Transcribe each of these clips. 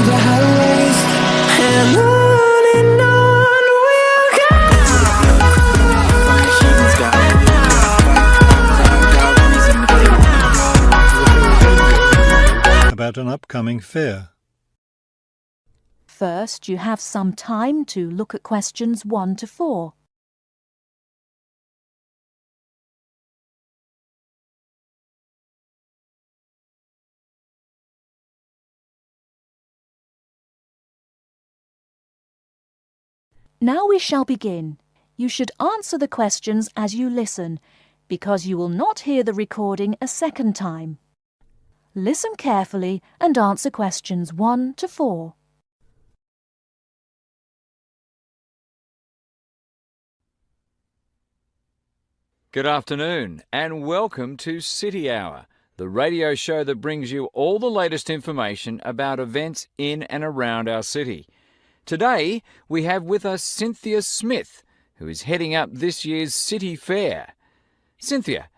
the highways, and on we'll go. About an upcoming fair. First, you have some time to look at questions 1 to 4. Now we shall begin. You should answer the questions as you listen, because you will not hear the recording a second time. Listen carefully and answer questions 1 to 4. Good afternoon and welcome to City Hour, the radio show that brings you all the latest information about events in and around our city. Today we have with us Cynthia Smith, who is heading up this year's City Fair. Cynthia,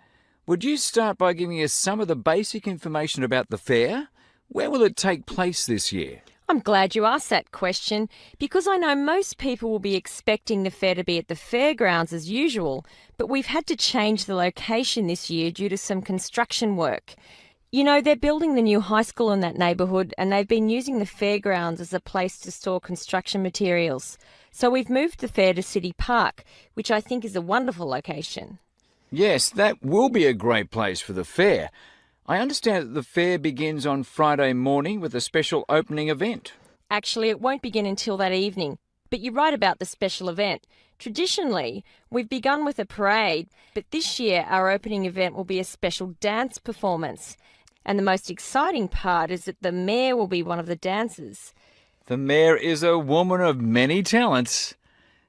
would you start by giving us some of the basic information about the fair? Where will it take place this year? I'm glad you asked that question because I know most people will be expecting the fair to be at the fairgrounds as usual, but we've had to change the location this year due to some construction work. You know, they're building the new high school in that neighbourhood and they've been using the fairgrounds as a place to store construction materials. So we've moved the fair to City Park, which I think is a wonderful location. Yes, that will be a great place for the fair. I understand that the fair begins on Friday morning with a special opening event. Actually, it won't begin until that evening, but you're right about the special event. Traditionally, we've begun with a parade, but this year our opening event will be a special dance performance. And the most exciting part is that the mayor will be one of the dancers. The mayor is a woman of many talents.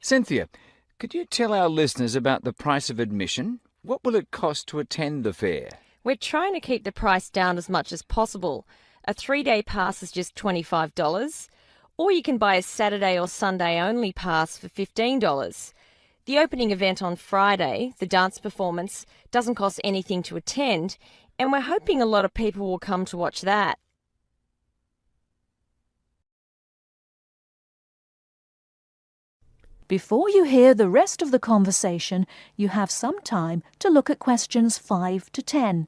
Cynthia, could you tell our listeners about the price of admission? What will it cost to attend the fair? We're trying to keep the price down as much as possible. A 3-day pass is just $25, or you can buy a Saturday or Sunday only pass for $15. The opening event on Friday, the dance performance, doesn't cost anything to attend, and we're hoping a lot of people will come to watch that. Before you hear the rest of the conversation, you have some time to look at questions 5 to 10.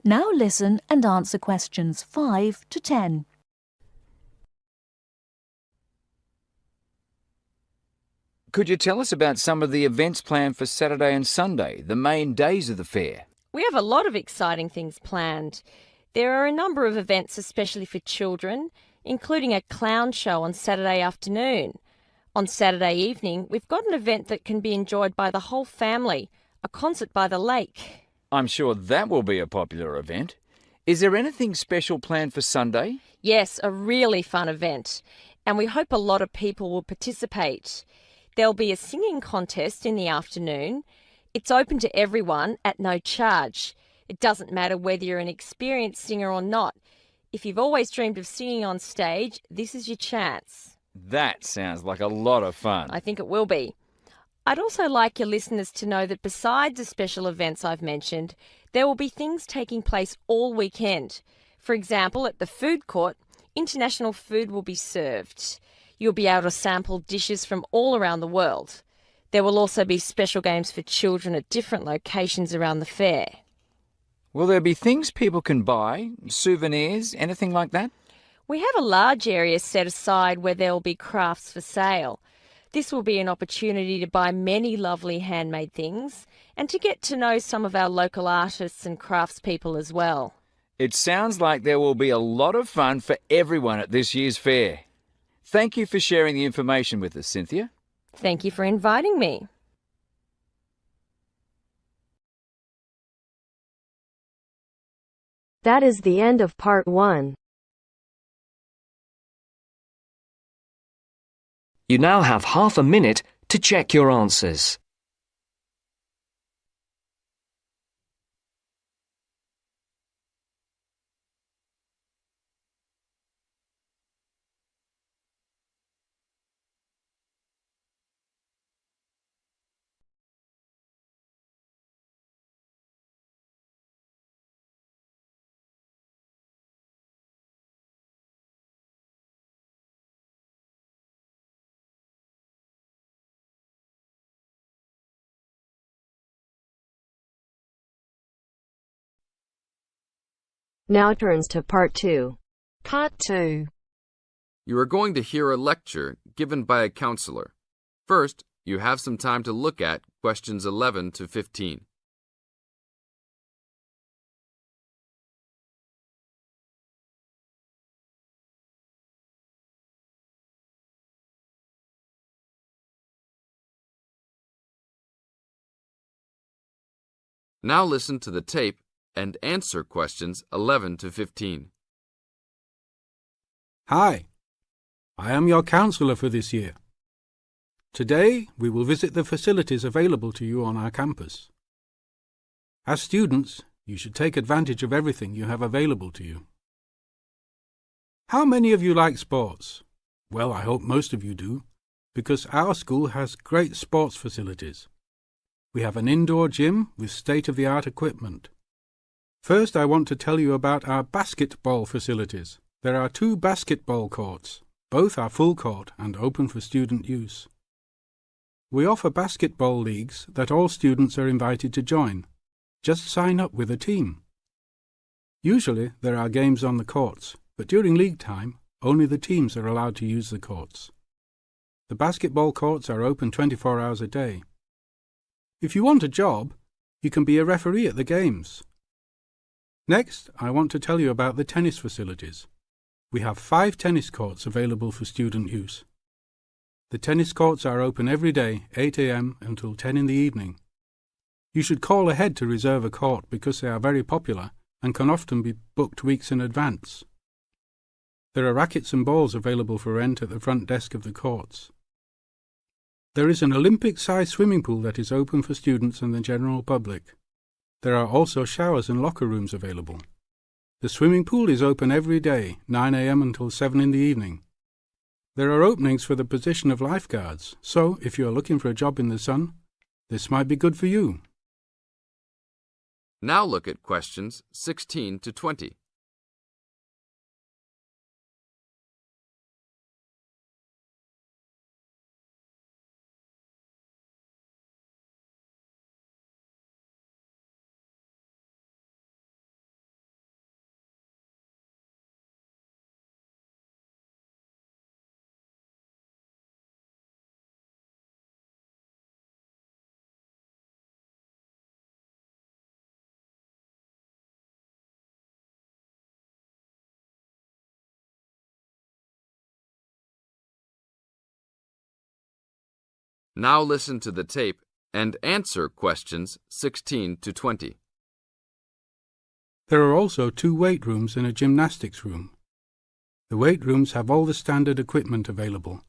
Now listen and answer questions 5 to 10. Could you tell us about some of the events planned for Saturday and Sunday, the main days of the fair? We have a lot of exciting things planned. There are a number of events especially for children, including a clown show on Saturday afternoon. On Saturday evening, we've got an event that can be enjoyed by the whole family, a concert by the lake. I'm sure that will be a popular event. Is there anything special planned for Sunday? Yes, a really fun event, and we hope a lot of people will participate. There'll be a singing contest in the afternoon. It's open to everyone at no charge. It doesn't matter whether you're an experienced singer or not. If you've always dreamed of singing on stage, this is your chance. That sounds like a lot of fun. I think it will be. I'd also like your listeners to know that besides the special events I've mentioned, there will be things taking place all weekend. For example, at the food court, international food will be served. You'll be able to sample dishes from all around the world. There will also be special games for children at different locations around the fair. Will there be things people can buy, souvenirs, anything like that? We have a large area set aside where there will be crafts for sale. This will be an opportunity to buy many lovely handmade things and to get to know some of our local artists and craftspeople as well. It sounds like there will be a lot of fun for everyone at this year's fair. Thank you for sharing the information with us, Cynthia. Thank you for inviting me. That is the end of part 1. You now have half a minute to check your answers. Now turns to Part 2. Part 2. You are going to hear a lecture given by a counselor. First, you have some time to look at questions 11 to 15. Now listen to the tape and answer questions 11 to 15. Hi, I am your counsellor for this year. Today, we will visit the facilities available to you on our campus. As students, you should take advantage of everything you have available to you. How many of you like sports? Well, I hope most of you do, because our school has great sports facilities. We have an indoor gym with state-of-the-art equipment. First, I want to tell you about our basketball facilities. There are 2 basketball courts. Both are full court and open for student use. We offer basketball leagues that all students are invited to join. Just sign up with a team. Usually, there are games on the courts, but during league time, only the teams are allowed to use the courts. The basketball courts are open 24 hours a day. If you want a job, you can be a referee at the games. Next, I want to tell you about the tennis facilities. We have 5 tennis courts available for student use. The tennis courts are open every day, 8 a.m. until 10 in the evening. You should call ahead to reserve a court because they are very popular and can often be booked weeks in advance. There are rackets and balls available for rent at the front desk of the courts. There is an Olympic-sized swimming pool that is open for students and the general public. There are also showers and locker rooms available. The swimming pool is open every day, 9 a.m. until 7 in the evening. There are openings for the position of lifeguards, so if you are looking for a job in the sun, this might be good for you. Now look at questions 16 to 20. Now listen to the tape and answer questions 16 to 20. There are also 2 weight rooms and a gymnastics room. The weight rooms have all the standard equipment available.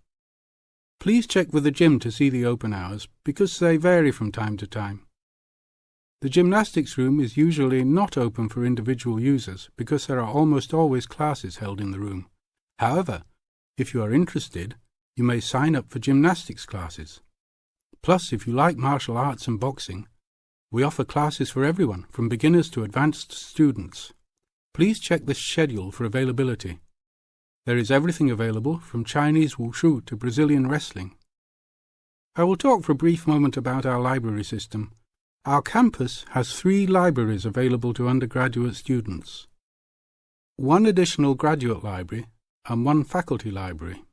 Please check with the gym to see the open hours because they vary from time to time. The gymnastics room is usually not open for individual users because there are almost always classes held in the room. However, if you are interested, you may sign up for gymnastics classes. Plus, if you like martial arts and boxing, we offer classes for everyone, from beginners to advanced students. Please check the schedule for availability. There is everything available, from Chinese wushu to Brazilian wrestling. I will talk for a brief moment about our library system. Our campus has 3 libraries available to undergraduate students, 1 additional graduate library and 1 faculty library.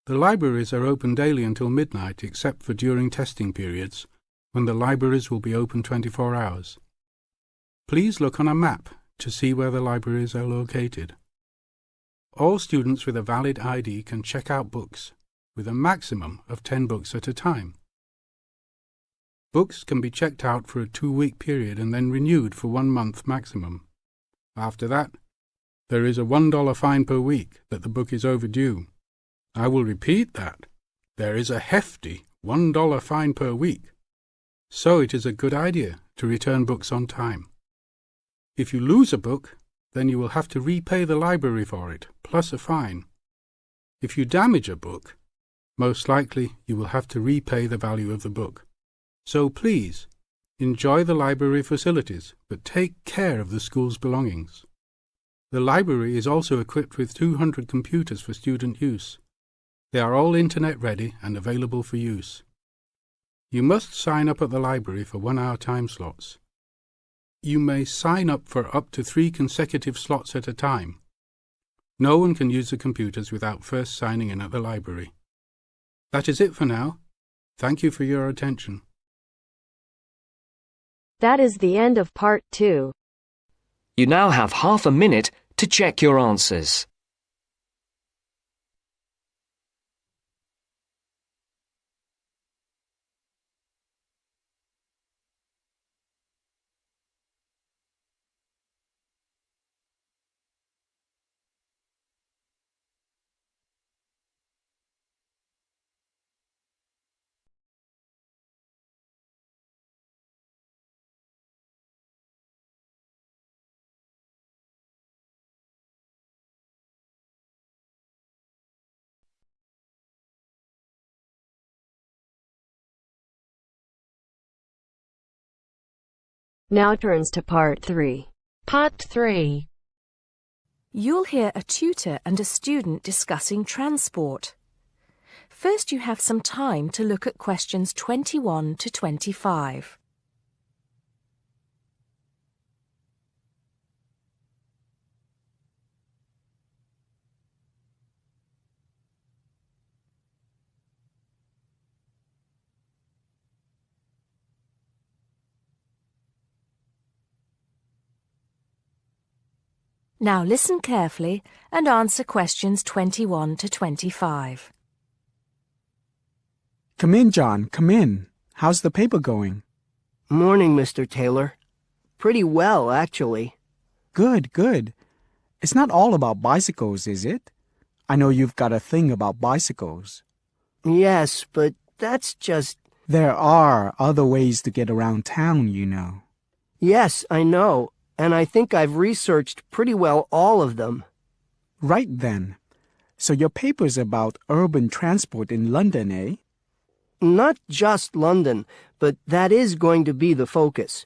The libraries are open daily until midnight except for during testing periods, when the libraries will be open 24 hours. Please look on a map to see where the libraries are located. All students with a valid ID can check out books, with a maximum of 10 books at a time. Books can be checked out for a 2-week period and then renewed for 1 month maximum. After that, there is a $1 fine per week that the book is overdue. I will repeat that. There is a hefty $1 fine per week. So it is a good idea to return books on time. If you lose a book, then you will have to repay the library for it, plus a fine. If you damage a book, most likely you will have to repay the value of the book. So please, enjoy the library facilities, but take care of the school's belongings. The library is also equipped with 200 computers for student use. They are all internet ready and available for use. You must sign up at the library for 1-hour time slots. You may sign up for up to 3 consecutive slots at a time. No one can use the computers without first signing in at the library. That is it for now. Thank you for your attention. That is the end of part 2. You now have half a minute to check your answers. Now turns to part 3. Part 3. You'll hear a tutor and a student discussing transport. First, you have some time to look at questions 21 to 25. Now listen carefully and answer questions 21 to 25. Come in, John, come in. How's the paper going? Morning, Mr. Taylor. Pretty well, actually. Good, good. It's not all about bicycles, is it? I know you've got a thing about bicycles. Yes, but that's just... There are other ways to get around town, you know. Yes, I know, and I think I've researched pretty well all of them. Right then. So your paper's about urban transport in London, eh? Not just London, but that is going to be the focus.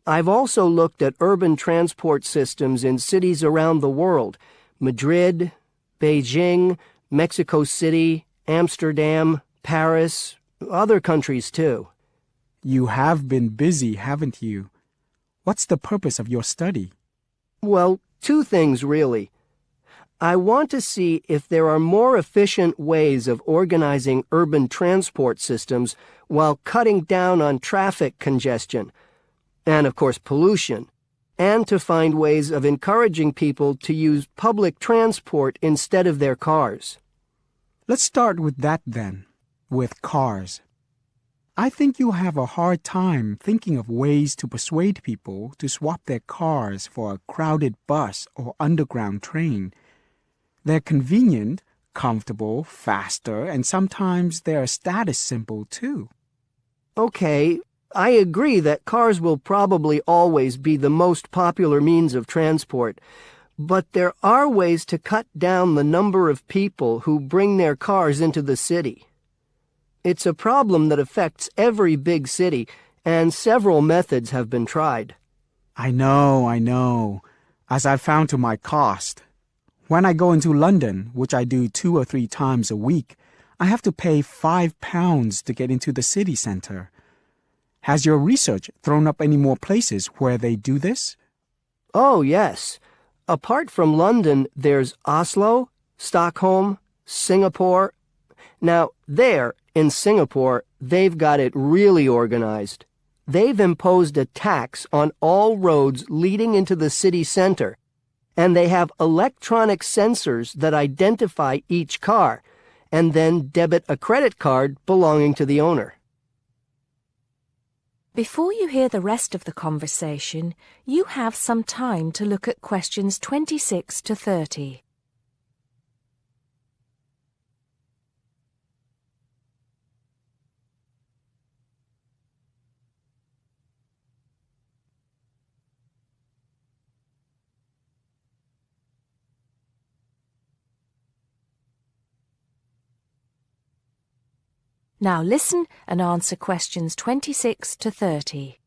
I've also looked at urban transport systems in cities around the world. Madrid, Beijing, Mexico City, Amsterdam, Paris, other countries too. You have been busy, haven't you? What's the purpose of your study? Well, 2 things really. I want to see if there are more efficient ways of organizing urban transport systems while cutting down on traffic congestion, and of course pollution, and to find ways of encouraging people to use public transport instead of their cars. Let's start with that then, with cars. I think you'll have a hard time thinking of ways to persuade people to swap their cars for a crowded bus or underground train. They're convenient, comfortable, faster, and sometimes they're a status symbol too. Okay, I agree that cars will probably always be the most popular means of transport, but there are ways to cut down the number of people who bring their cars into the city. It's a problem that affects every big city, and several methods have been tried. I know, as I've found to my cost. When I go into London, which I do 2 or 3 times a week, I have to pay £5 to get into the city centre. Has your research thrown up any more places where they do this? Oh, yes. Apart from London, there's Oslo, Stockholm, Singapore. Now, there, in Singapore, they've got it really organized. They've imposed a tax on all roads leading into the city center, and they have electronic sensors that identify each car, and then debit a credit card belonging to the owner. Before you hear the rest of the conversation, you have some time to look at questions 26 to 30. Now listen and answer questions 26 to 30.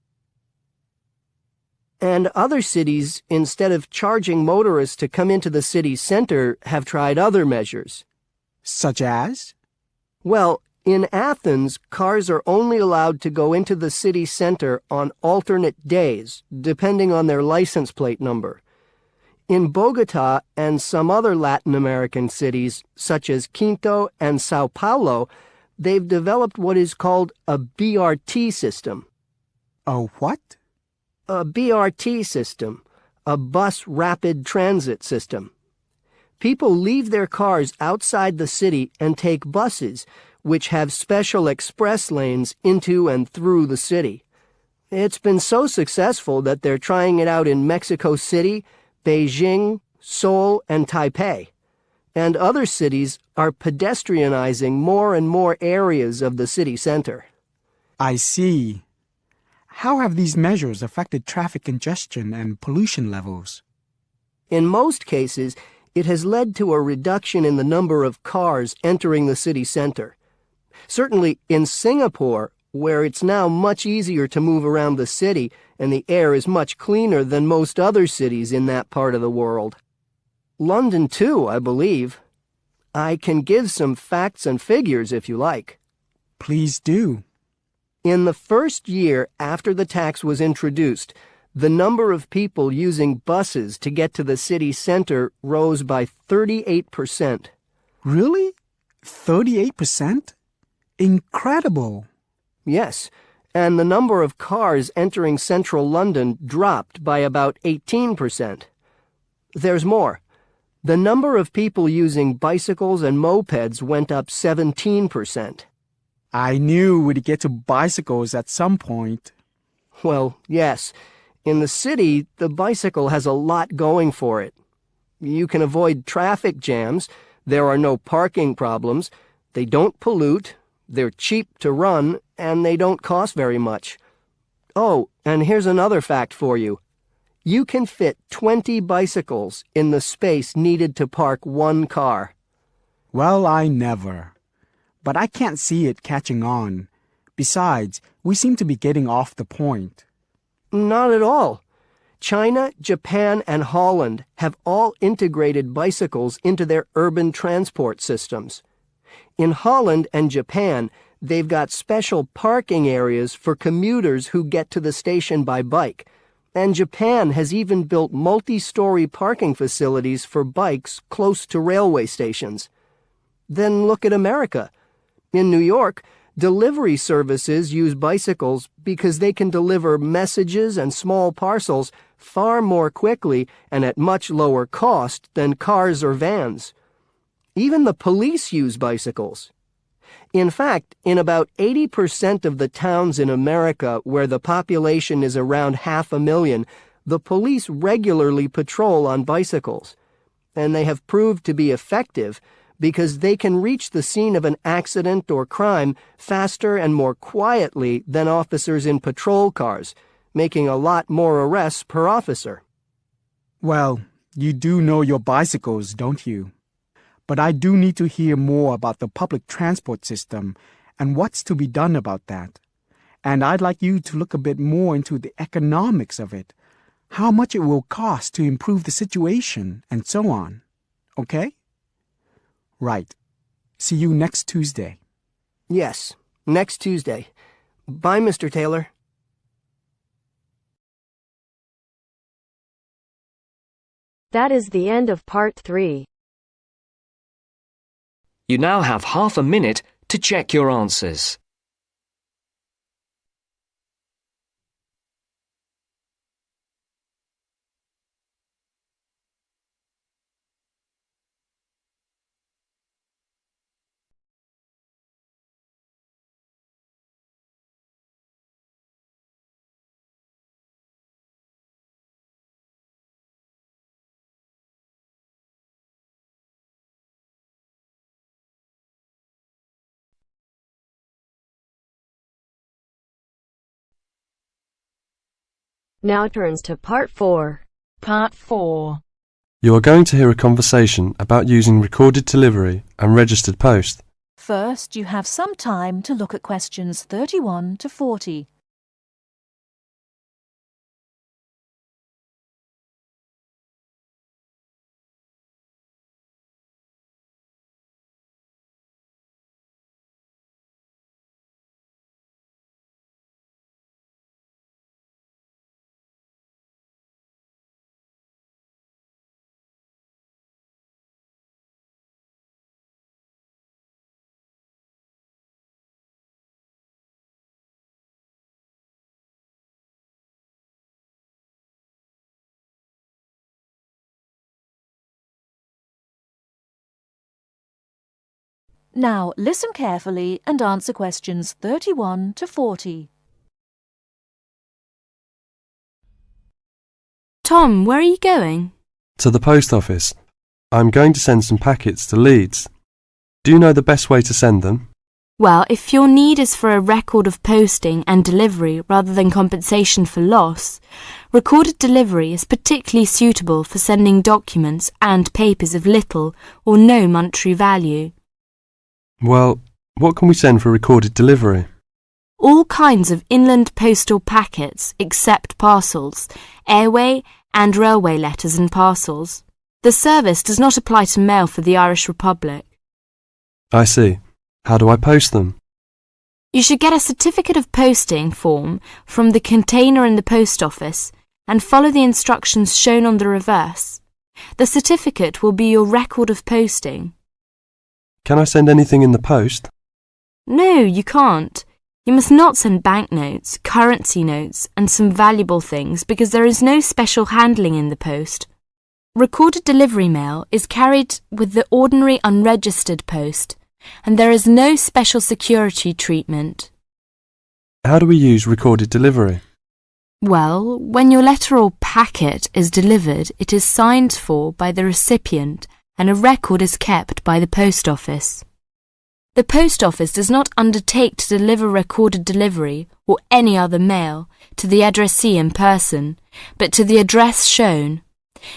And other cities, instead of charging motorists to come into the city center, have tried other measures. Such as? Well, In Athens, cars are only allowed to go into the city center on alternate days, depending on their license plate number. In Bogota and some other Latin American cities, such as Quito and Sao Paulo, they've developed what is called a BRT system. A what? A BRT system, a bus rapid transit system. People leave their cars outside the city and take buses, which have special express lanes into and through the city. It's been so successful that they're trying it out in Mexico City, Beijing, Seoul, and Taipei. And other cities are pedestrianizing more and more areas of the city center. I see. How have these measures affected traffic congestion and pollution levels? In most cases, it has led to a reduction in the number of cars entering the city center. Certainly in Singapore, where it's now much easier to move around the city and the air is much cleaner than most other cities in that part of the world. London too, I believe. I can give some facts and figures if you like. Please do. In the first year after the tax was introduced, the number of people using buses to get to the city center rose by 38%. Really? 38%? Incredible! Yes, and the number of cars entering central London dropped by about 18%. There's more. The number of people using bicycles and mopeds went up 17%. I knew we'd get to bicycles at some point. Well, yes. In the city, the bicycle has a lot going for it. You can avoid traffic jams, there are no parking problems, they don't pollute, they're cheap to run, and they don't cost very much. Oh, and here's another fact for you. You can fit 20 bicycles in the space needed to park one car. Well, I never. But I can't see it catching on. Besides, we seem to be getting off the point. Not at all. China, Japan, and Holland have all integrated bicycles into their urban transport systems. In Holland and Japan, they've got special parking areas for commuters who get to the station by bike, and Japan has even built multi-story parking facilities for bikes close to railway stations. Then look at America. In New York, delivery services use bicycles because they can deliver messages and small parcels far more quickly and at much lower cost than cars or vans. Even the police use bicycles. In fact, in about 80% of the towns in America where the population is around 500,000, the police regularly patrol on bicycles. And they have proved to be effective because they can reach the scene of an accident or crime faster and more quietly than officers in patrol cars, making a lot more arrests per officer. Well, you do know your bicycles, don't you? But I do need to hear more about the public transport system and what's to be done about that. And I'd like you to look a bit more into the economics of it, how much it will cost to improve the situation, and so on. Okay? Right. See you next Tuesday. Yes, next Tuesday. Bye, Mr. Taylor. That is the end of part 3. You now have half a minute to check your answers. Now turns to part 4. Part 4. You are going to hear a conversation about using recorded delivery and registered post. First, you have some time to look at questions 31 to 40. Now listen carefully and answer questions 31 to 40. Tom, where are you going? To the post office. I'm going to send some packets to Leeds. Do you know the best way to send them? Well, if your need is for a record of posting and delivery rather than compensation for loss, recorded delivery is particularly suitable for sending documents and papers of little or no monetary value. Well, what can we send for recorded delivery? All kinds of inland postal packets except parcels, airway and railway letters and parcels. The service does not apply to mail for the Irish Republic. I see. How do I post them? You should get a certificate of posting form from the container in the post office and follow the instructions shown on the reverse. The certificate will be your record of posting. Can I send anything in the post? No, you can't. You must not send banknotes, currency notes, and some valuable things because there is no special handling in the post. Recorded delivery mail is carried with the ordinary unregistered post, and there is no special security treatment. How do we use recorded delivery? Well, when your letter or packet is delivered, it is signed for by the recipient and a record is kept by the post office. The post office does not undertake to deliver recorded delivery or any other mail to the addressee in person, but to the address shown.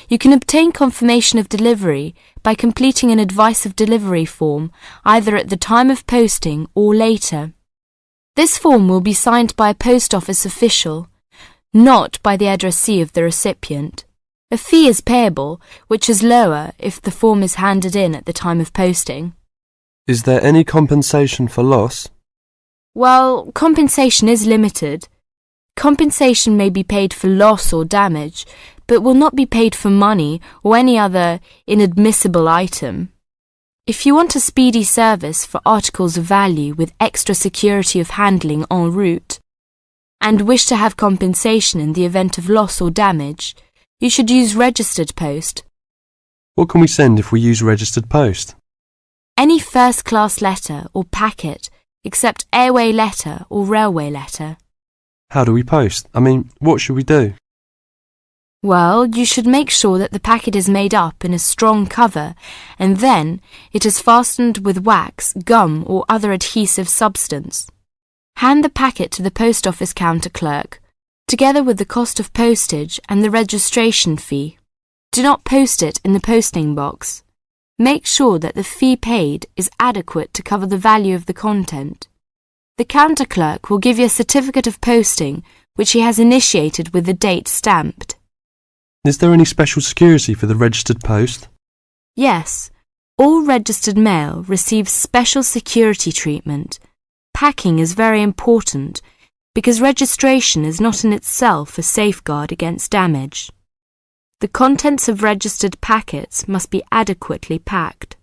You can obtain confirmation of delivery by completing an advice of delivery form either at the time of posting or later. This form will be signed by a post office official, not by the addressee of the recipient. A fee is payable, which is lower if the form is handed in at the time of posting. Is there any compensation for loss? Well, compensation is limited. Compensation may be paid for loss or damage, but will not be paid for money or any other inadmissible item. If you want a speedy service for articles of value with extra security of handling en route, and wish to have compensation in the event of loss or damage, you should use registered post. What can we send if we use registered post? Any first-class letter or packet except airway letter or railway letter. How do we post? What should we do? Well, you should make sure that the packet is made up in a strong cover and then it is fastened with wax, gum or other adhesive substance. Hand the packet to the post office counter clerk, together with the cost of postage and the registration fee. Do not post it in the posting box. Make sure that the fee paid is adequate to cover the value of the content. The counter clerk will give you a certificate of posting which he has initiated with the date stamped. Is there any special security for the registered post? Yes, all registered mail receives special security treatment. Packing is very important because registration is not in itself a safeguard against damage. The contents of registered packets must be adequately packed.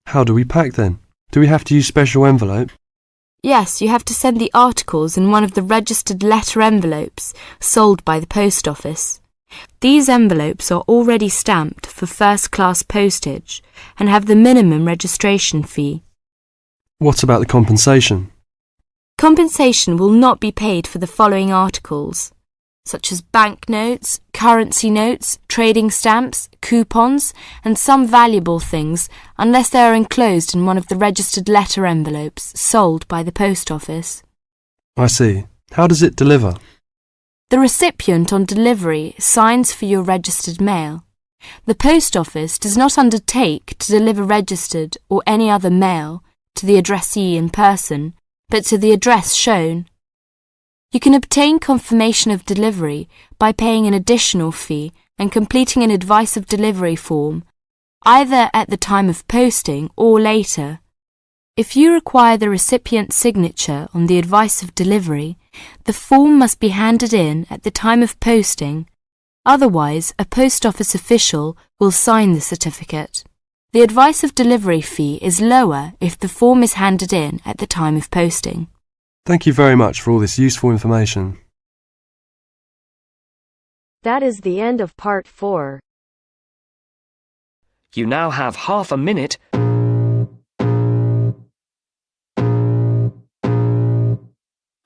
How do we pack then? Do we have to use special envelope? Yes, you have to send the articles in one of the registered letter envelopes sold by the post office. These envelopes are already stamped for first-class postage and have the minimum registration fee. What about the compensation? Compensation will not be paid for the following articles, such as banknotes, currency notes, trading stamps, coupons, and some valuable things, unless they are enclosed in one of the registered letter envelopes sold by the post office. I see. How does it deliver? The recipient on delivery signs for your registered mail. The post office does not undertake to deliver registered or any other mail to the addressee in person, but to the address shown. You can obtain confirmation of delivery by paying an additional fee and completing an advice of delivery form, either at the time of posting or later. If you require the recipient's signature on the advice of delivery, the form must be handed in at the time of posting. Otherwise, a post office official will sign the certificate. The advice of delivery fee is lower if the form is handed in at the time of posting. Thank you very much for all this useful information. That is the end of part 4. You now have half a minute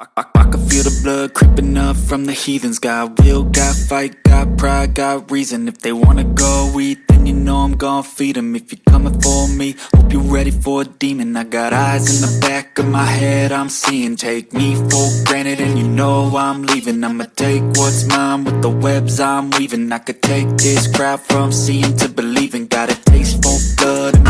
I can feel the blood creeping up from the heathens. Got will, got fight, got pride, got reason. If they wanna go eat, then you know I'm gon' feed them. If you're coming for me, hope you're ready for a demon. I got eyes in the back of my head, I'm seeing. Take me for granted and you know I'm leaving. I'ma take what's mine with the webs I'm weaving. I could take this crowd from seeing to believing. Got a taste for blood